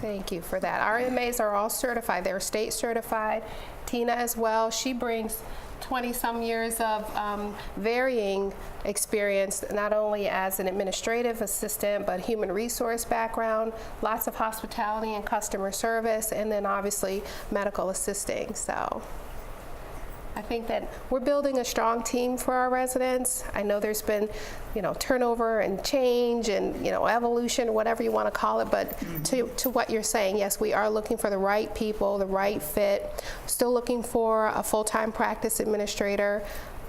Thank you for that. Our MAs are all certified. They're state certified. Tina as well. She brings 20-some years of varying experience, not only as an administrative assistant, but human resource background, lots of hospitality and customer service, and then obviously medical assisting. So I think that we're building a strong team for our residents. I know there's been, turnover and change and, evolution, whatever you want to call it, but to what you're saying, yes, we are looking for the right people, the right fit. Still looking for a full-time practice administrator.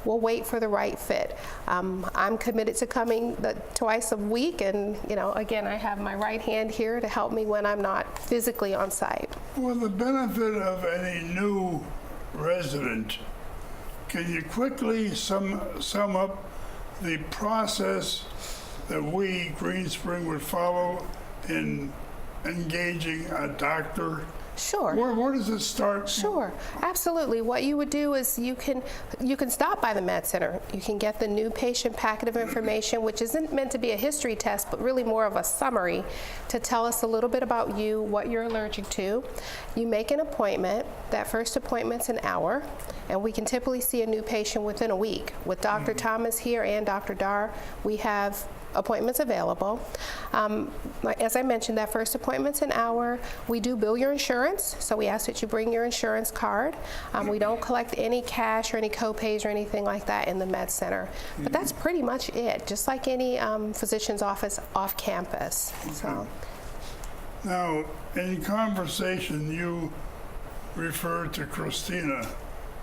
We'll wait for the right fit. I'm committed to coming twice a week, and, again, I have my right hand here to help me when I'm not physically on site. Well, the benefit of any new resident, can you quickly sum up the process that we, Green Spring, would follow in engaging a doctor? Sure. Where does it start? Sure, absolutely. What you would do is you can stop by the Med Center. You can get the new patient packet of information, which isn't meant to be a history test, but really more of a summary to tell us a little bit about you, what you're allergic to. You make an appointment. That first appointment's an hour, and we can typically see a new patient within a week. With Dr. Thomas here and Dr. Dar, we have appointments available. As I mentioned, that first appointment's an hour. We do bill your insurance, so we ask that you bring your insurance card. We don't collect any cash or any co-pays or anything like that in the Med Center. But that's pretty much it, just like any physician's office off campus. So. Now, in conversation, you referred to Christina.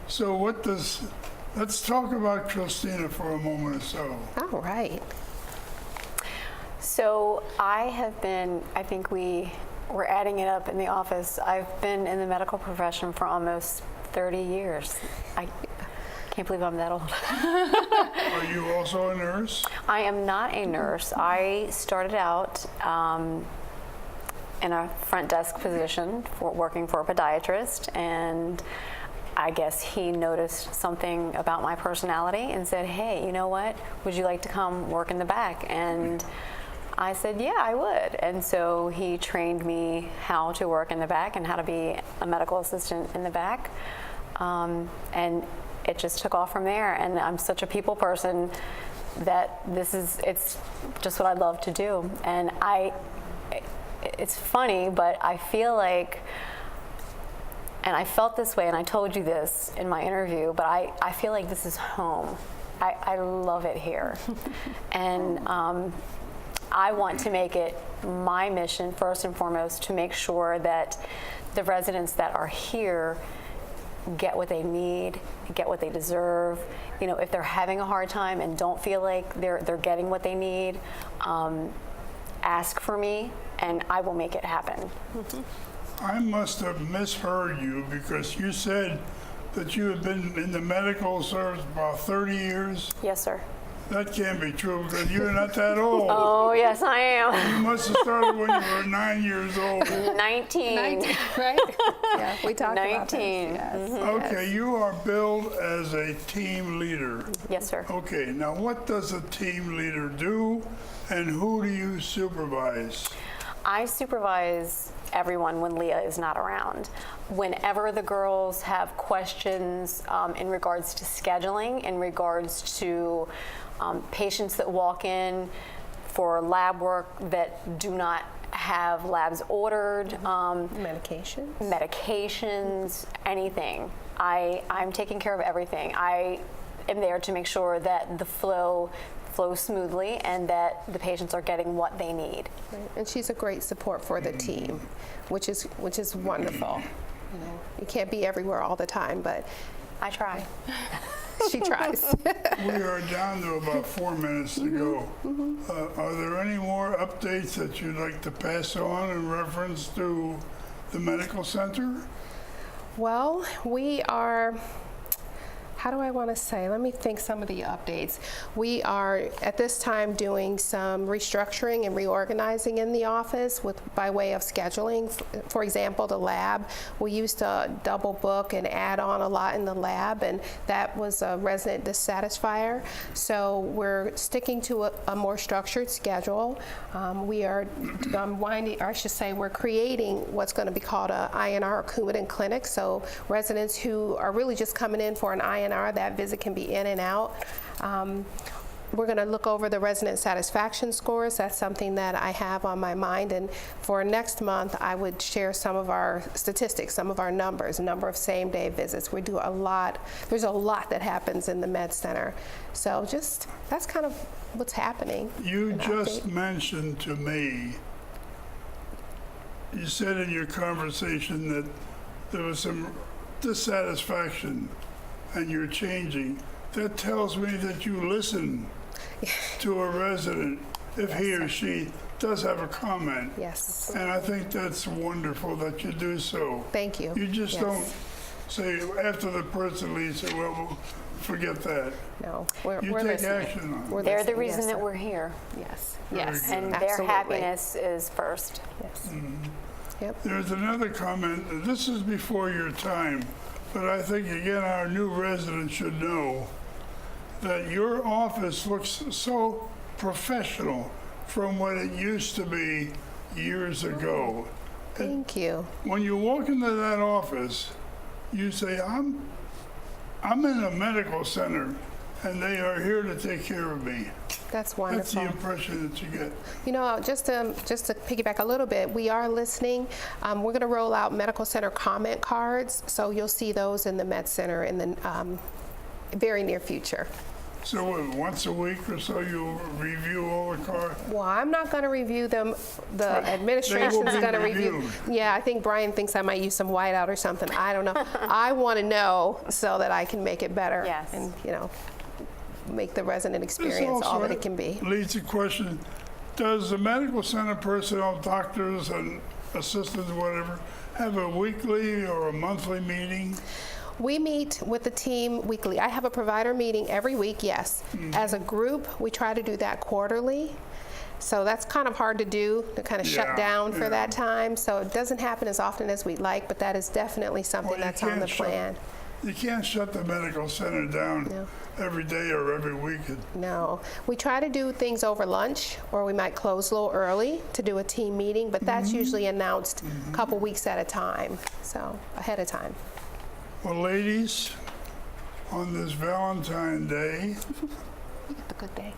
So let's talk about Christina for a moment or so. All right. So I think we're adding it up in the office. I've been in the medical profession for almost 30 years. I can't believe I'm that old. Are you also a nurse? I am not a nurse. I started out in a front desk position working for a podiatrist, and I guess he noticed something about my personality and said, hey, you know what? Would you like to come work in the back? And I said, yeah, I would. And so he trained me how to work in the back and how to be a medical assistant in the back. And it just took off from there. And I'm such a people person that it's just what I love to do. And it's funny, but I feel like, and I felt this way, and I told you this in my interview, but I feel like this is home. I love it here. And I want to make it my mission, first and foremost, to make sure that the residents that are here get what they need, get what they deserve. If they're having a hard time and don't feel like they're getting what they need, ask for me, and I will make it happen. I must have misheard you, because you said that you had been in the medical service about 30 years. Yes, sir. That can't be true, because you're not that old. Oh, yes, I am. You must have started when you were 9 years old. 19. 19, right? Yeah, we talked 19. about this. Yes. Okay, you are billed as a team leader. Yes, sir. Okay, now what does a team leader do, and who do you supervise? I supervise everyone when Leah is not around. Whenever the girls have questions in regards to scheduling, in regards to patients that walk in for lab work that do not have labs ordered, medications, anything. I'm taking care of everything. I am there to make sure that the flows smoothly and that the patients are getting what they need. Right. And she's a great support for the team, which is wonderful. You can't be everywhere all the time, but I try. She tries. We are down to about 4 minutes to go. Are there any more updates that you'd like to pass on in reference to the medical center? Well, we are how do I want to say? Let me think some of the updates. We are at this time doing some restructuring and reorganizing in the office by way of scheduling. For example, the lab. We used to double book and add on a lot in the lab, and that was a resident dissatisfier. So we're sticking to a more structured schedule. We are we're creating what's going to be called a INR or Coumadin clinic. So residents who are really just coming in for an INR, that visit can be in and out. We're going to look over the resident satisfaction scores. That's something that I have on my mind. And for next month, I would share some of our statistics, some of our numbers, number of same-day visits. We do a lot. There's a lot that happens in the Med Center. So just, that's kind of what's happening. You just mentioned to me, you said in your conversation that there was some dissatisfaction and you're changing. That tells me that you listen to a resident if he or she does have a comment. Yes. And I think that's wonderful that you do so. Thank you. You just don't say after the person leaves, say, well, forget that. No, we're You take listening. action on it. We're They're the listening, reason yes, that sir. we're here. Yes. Very Yes. good. And Absolutely. their happiness is first. Yes. Mm-hmm. Yep. There's another comment. This is before your time, but I think, again, our new residents should know that your office looks so professional from what it used to be years ago. Thank you. When you walk into that office, you say, I'm in a medical center, and they are here to take care of me. That's That's wonderful. the impression that you get. You know, just to piggyback a little bit, we are listening. We're going to roll out medical center comment cards, so you'll see those in the Med Center in the very near future. So once a week or so, you'll review all the cards? Well, I'm not going to review them. The administration's They will be going to review. reviewed. Yeah, I think Brian thinks I might use some whiteout or something. I don't know. I want to know so that I can make it better. Yes. And, make the resident This experience all also that it can be. leads to question, does the medical center personnel, doctors and assistants, whatever, have a weekly or a monthly meeting? We meet with the team weekly. I have a provider meeting every week, yes. As a group, we try to do that quarterly. So that's kind of hard to do, to kind of Yeah, shut down for yeah. that time. So it doesn't happen as often as we'd like, but that is definitely something Well, you that's on the can't shut- plan. You can't shut the medical center down No. every day or every week. No. We try to do things over lunch, or we might close a little early to do a team meeting, but that's usually announced a couple weeks at a time, so ahead of time. Well, ladies, on this Valentine's Day, A good day.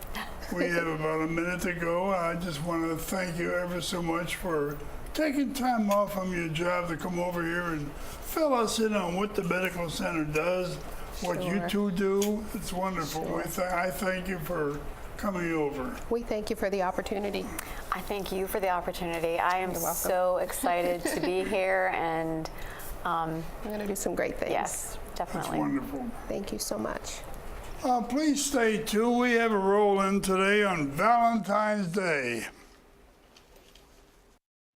we have about a minute to go. I just want to thank you ever so much for taking time off from your job to come over here and fill us in on what the medical center does, what you Sure. two do. It's wonderful. I thank you for coming over. We thank you for the opportunity. I thank you for the opportunity. I am You're welcome. so excited to be here, and We're going to do some great things. yes, That's definitely. wonderful. Thank you so much. Please stay tuned. We have a roll in today on Valentine's Day.